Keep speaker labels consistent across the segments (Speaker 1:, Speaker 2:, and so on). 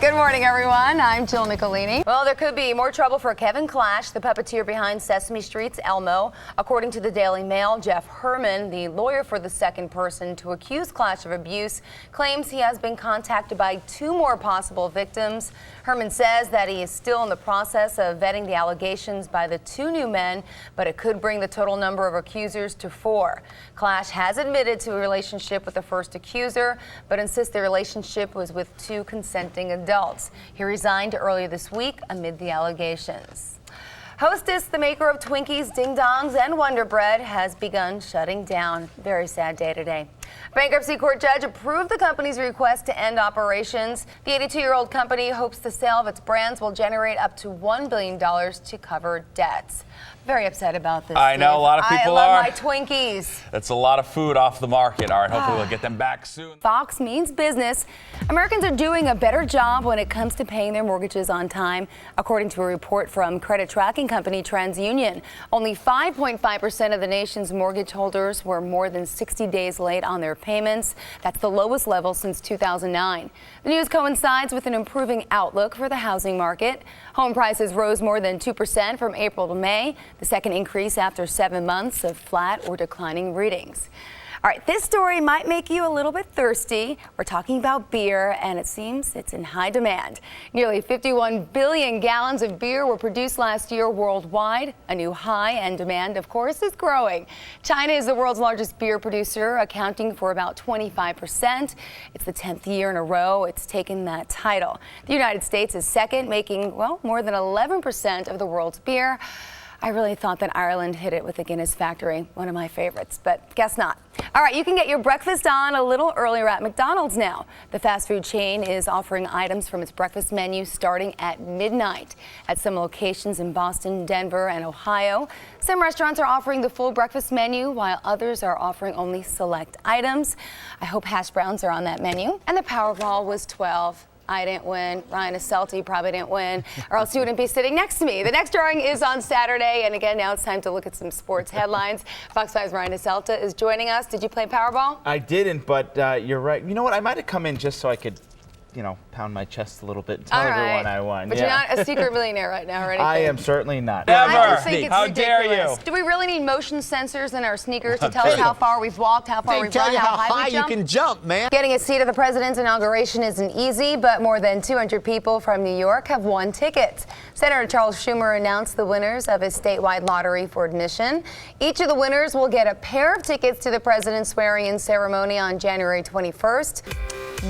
Speaker 1: Good morning, everyone. I'm Jill Nicolini. Well, there could be more trouble for Kevin Clash, the puppeteer behind Sesame Street's Elmo. According to the Daily Mail, Jeff Herman, the lawyer for the second person to accuse Clash of abuse, claims he has been contacted by 2 more possible victims. Herman says that he is still in the process of vetting the allegations by the 2 new men, but it could bring the total number of accusers to 4. Clash has admitted to a relationship with the first accuser, but insists the relationship was with 2 consenting adults. He resigned earlier this week amid the allegations. Hostess, the maker of Twinkies, Ding Dongs, and Wonder Bread, has begun shutting down. Very sad day today. Bankruptcy court judge approved the company's request to end operations. The 82-year-old company hopes the sale of its brands will generate up to $1 billion to cover debts. Very upset about this.
Speaker 2: I know, a lot of people are.
Speaker 1: I love my Twinkies.
Speaker 2: That's a lot of food off the market. All right, hopefully we'll get them back soon.
Speaker 1: Fox means business. Americans are doing a better job when it comes to paying their mortgages on time, according to a report from credit tracking company TransUnion. Only 5.5% of the nation's mortgage holders were more than 60 days late on their payments. That's the lowest level since 2009. The news coincides with an improving outlook for the housing market. Home prices rose more than 2% from April to May, the second increase after 7 months of flat or declining readings. All right, this story might make you a little bit thirsty. We're talking about beer, and it seems it's in high demand. Nearly 51 billion gallons of beer were produced last year worldwide. A new high, and demand, of course, is growing. China is the world's largest beer producer, accounting for about 25%. It's the 10th year in a row it's taken that title. The United States is second, making, well, more than 11% of the world's beer. I really thought that Ireland hit it with the Guinness Factory, one of my favorites, but guess not. All right, you can get your breakfast on a little earlier at McDonald's now. The fast food chain is offering items from its breakfast menu starting at midnight at some locations in Boston, Denver, and Ohio. Some restaurants are offering the full breakfast menu, while others are offering only select items. I hope hash browns are on that menu. And the Powerball was 12. I didn't win. Ryan Asselti probably didn't win, or else you wouldn't be sitting next to me. The next drawing is on Saturday, and again, now it's time to look at some sports headlines. Fox 5's Ryan Asselti is joining us. Did you play Powerball?
Speaker 3: I didn't, but you're right. You know what? I might have come in just so I could, pound my chest a little bit and tell everyone I won.
Speaker 1: But you're not a secret millionaire right now or anything.
Speaker 3: I am certainly not.
Speaker 2: Never.
Speaker 1: I just think it's
Speaker 2: How
Speaker 1: ridiculous.
Speaker 2: dare you?
Speaker 1: Do we really need motion sensors in our sneakers to tell us how far we've walked, how far we've run, how high we
Speaker 4: you can jump, man.
Speaker 1: Getting a seat at the president's inauguration isn't easy, but more than 200 people from New York have won tickets. Senator Charles Schumer announced the winners of his statewide lottery for admission. Each of the winners will get a pair of tickets to the president's swearing-in ceremony on January 21st.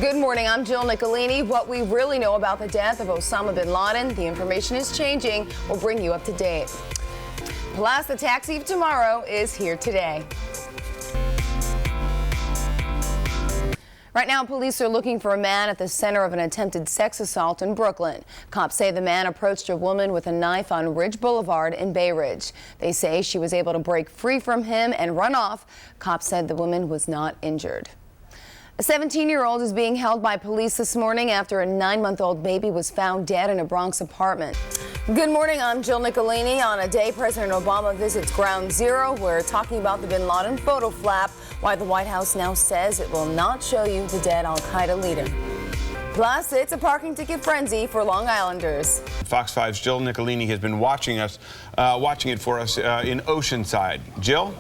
Speaker 1: Good morning, I'm Jill Nicolini. What we really know about the death of Osama bin Laden, the information is changing. We'll bring you up to date. Plus, the tax eve tomorrow is here today. Right now, police are looking for a man at the center of an attempted sex assault in Brooklyn. Cops say the man approached a woman with a knife on Ridge Boulevard in Bay Ridge. They say she was able to break free from him and run off. Cops said the woman was not injured. A 17-year-old is being held by police this morning after a 9-month-old baby was found dead in a Bronx apartment. Good morning, I'm Jill Nicolini. On a day President Obama visits Ground Zero, we're talking about the bin Laden photo flap, why the White House now says it will not show you the dead al-Qaeda leader. Plus, it's a parking ticket frenzy for Long Islanders.
Speaker 5: Fox 5's Jill Nicolini has been watching it for us in Oceanside. Jill?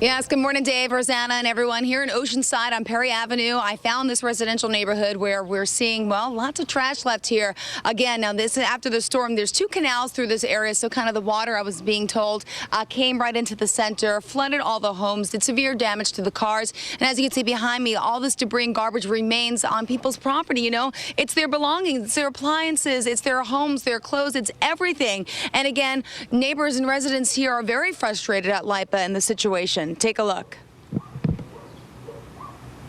Speaker 6: Yes, good morning, Dave, Rosanna, and everyone. Here in Oceanside on Perry Avenue, I found this residential neighborhood where we're seeing, well, lots of trash left here. Again, now this is after the storm. There's 2 canals through this area, so kind of the water, I was being told, came right into the center, flooded all the homes, did severe damage to the cars. And as you can see behind me, all this debris and garbage remains on people's property, It's their belongings, it's their appliances, it's their homes, their clothes, it's everything. And again, neighbors and residents here are very frustrated at LIPA and the situation. Take a look.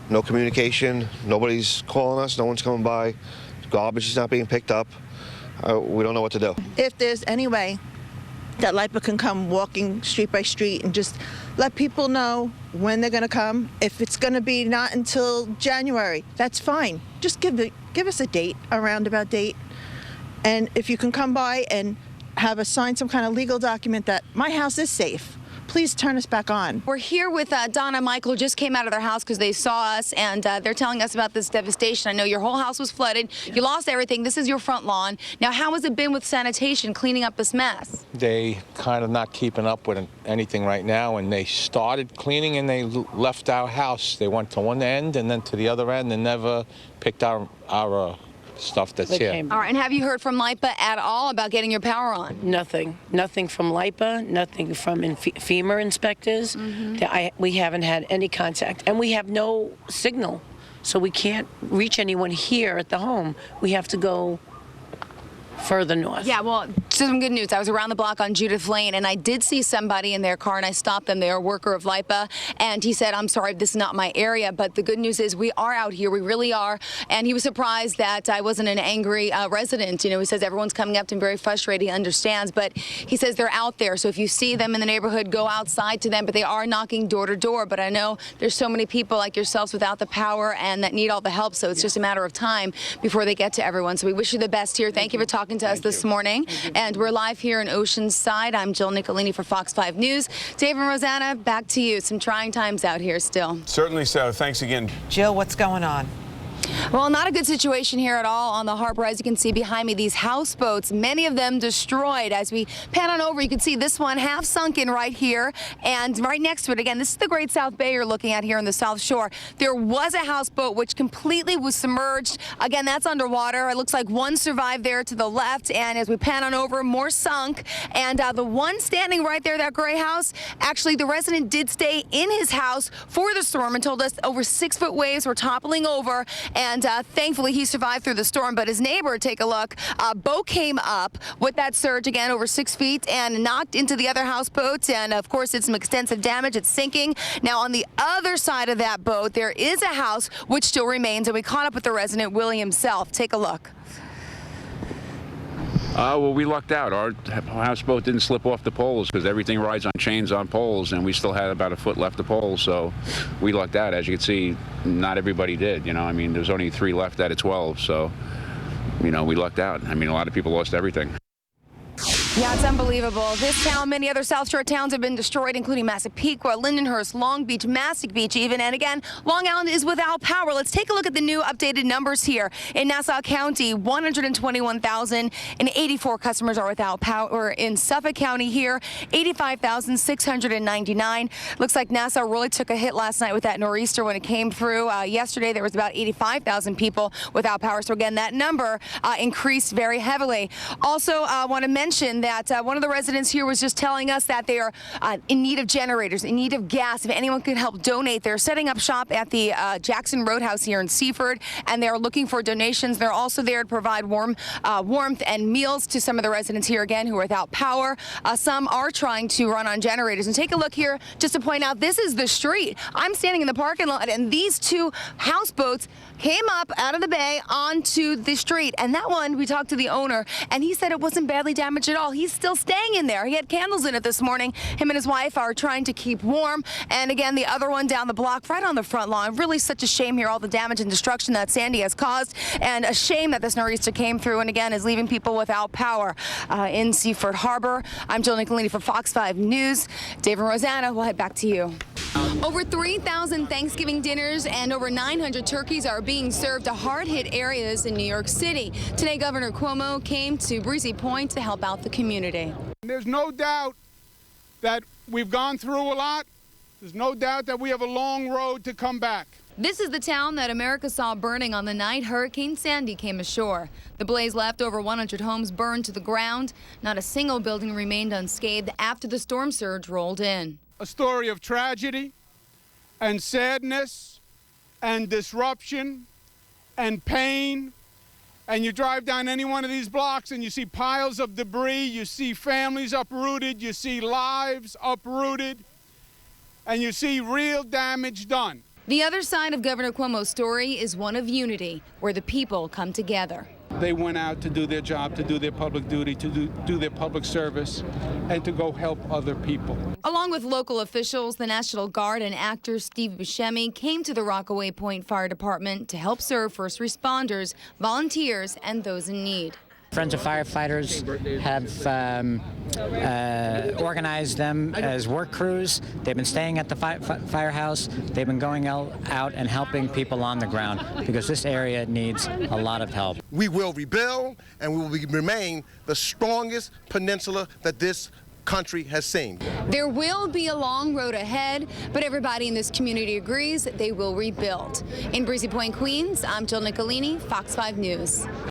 Speaker 4: No communication. Nobody's calling us. No one's coming by. Garbage is not being picked up. We don't know what to do.
Speaker 7: If there's any way that LIPA can come walking street by street and just let people know when they're going to come. If it's going to be not until January, that's fine. Just give us a date, a roundabout date. And if you can come by and have us sign some kind of legal document that my house is safe, please turn us back on.
Speaker 6: We're here with Donna and Michael, just came out of their house because they saw us, and they're telling us about this devastation. I know your whole house was flooded. You lost everything. This is your front lawn. Now, how has it been with sanitation, cleaning up this mess?
Speaker 8: They kind of not keeping up with anything right now, and they started cleaning and they left our house. They went to one end and then to the other end and never picked our stuff that's here.
Speaker 6: All right, and have you heard from LIPA at all about getting your power on?
Speaker 9: Nothing. Nothing from LIPA, nothing from FEMA inspectors. We haven't had any contact, and we have no signal, so we can't reach anyone here at the home. We have to go further north.
Speaker 6: Yeah, well, some good news. I was around the block on Judith Lane, and I did see somebody in their car, and I stopped them. They're a worker of LIPA, and he said, I'm sorry, this is not my area, but the good news is we are out here. We really are, and he was surprised that I wasn't an angry resident. You know, he says everyone's coming up to him very frustrated. He understands, but he says they're out there, so if you see them in the neighborhood, go outside to them, but they are knocking door to door. But I know there's so many people like yourselves without the power and that need all the help, so it's just a matter of time before they get to everyone. So we wish you the best here. Thank you for talking to us this morning. And we're live here in Oceanside. I'm Jill Nicolini for Fox 5 News. Dave and Rosanna, back to you. Some trying times out here still.
Speaker 5: Certainly so. Thanks again.
Speaker 10: Jill, what's going on?
Speaker 6: Well, not a good situation here at all on the harbor. As you can see behind me, these houseboats, many of them destroyed. As we pan on over, you can see this one half sunken right here, and right next to it, again, this is the Great South Bay you're looking at here on the South Shore. There was a houseboat which completely was submerged. Again, that's underwater. It looks like one survived there to the left, and as we pan on over, more sunk. And the one standing right there, that gray house, actually the resident did stay in his house for the storm and told us over 6-foot waves were toppling over. And thankfully, he survived through the storm. But his neighbor, take a look, boat came up with that surge again over 6 feet and knocked into the other houseboats. And of course, it's some extensive damage. It's sinking. Now, on the other side of that boat, there is a house which still remains. And we caught up with the resident, Willie himself. Take a look.
Speaker 11: Well, we lucked out. Our houseboat didn't slip off the poles because everything rides on chains on poles, and we still had about a foot left of poles, so we lucked out. As you can see, not everybody did, you know. I mean, there's only 3 left out of 12, so, you know, we lucked out. I mean, a lot of people lost everything.
Speaker 6: Yeah, it's unbelievable. This town, many other South Shore towns have been destroyed, including Massapequa, Lindenhurst, Long Beach, Massac Beach even. And again, Long Island is without power. Let's take a look at the new updated numbers here. In Nassau County, 121,084 customers are without power. In Suffolk County here, 85,699. Looks like Nassau really took a hit last night with that nor'easter when it came through. Yesterday, there was about 85,000 people without power. So again, that number increased very heavily. Also, I want to mention that one of the residents here was just telling us that they are in need of generators, in need of gas. If anyone could help donate, they're setting up shop at the Jackson Roadhouse here in Seaford, and they're looking for donations. They're also there to provide warmth and meals to some of the residents here again who are without power. Some are trying to run on generators. And take a look here just to point out, this is the street. I'm standing in the parking lot, and these 2 houseboats came up out of the bay onto the street. And that one, we talked to the owner, and he said it wasn't badly damaged at all. He's still staying in there. He had candles in it this morning. Him and his wife are trying to keep warm. And again, the other one down the block, right on the front lawn. Really such a shame here, all the damage and destruction that Sandy has caused. And a shame that this nor'easter came through and again is leaving people without power in Seaford Harbor. I'm Jill Nicolini for Fox 5 News. Dave and Rosanna, we'll head back to you. Over 3,000 Thanksgiving dinners and over 900 turkeys are being served to hard-hit areas in New York City. Today, Governor Cuomo came to Breezy Point to help out the community.
Speaker 12: There's no doubt that we've gone through a lot. There's no doubt that we have a long road to come back.
Speaker 6: This is the town that America saw burning on the night Hurricane Sandy came ashore. The blaze left over 100 homes burned to the ground. Not a single building remained unscathed after the storm surge rolled in.
Speaker 12: A story of tragedy and sadness and disruption and pain. And you drive down any one of these blocks and you see piles of debris, you see families uprooted, you see lives uprooted, and you see real damage done.
Speaker 6: The other side of Governor Cuomo's story is one of unity, where the people come together.
Speaker 12: They went out to do their job, to do their public duty, to do their public service, and to go help other people.
Speaker 6: Along with local officials, the National Guard and actor Steve Buscemi came to the Rockaway Point Fire Department to help serve first responders, volunteers, and those in need.
Speaker 10: Friends of Firefighters have organized them as work crews. They've been staying at the firehouse. They've been going out and helping people on the ground because this area needs a lot of help.
Speaker 13: We will rebuild, and we will remain the strongest peninsula that this country has seen.
Speaker 6: There will be a long road ahead, but everybody in this community agrees that they will rebuild. In Breezy Point, Queens, I'm Jill Nicolini, Fox 5 News.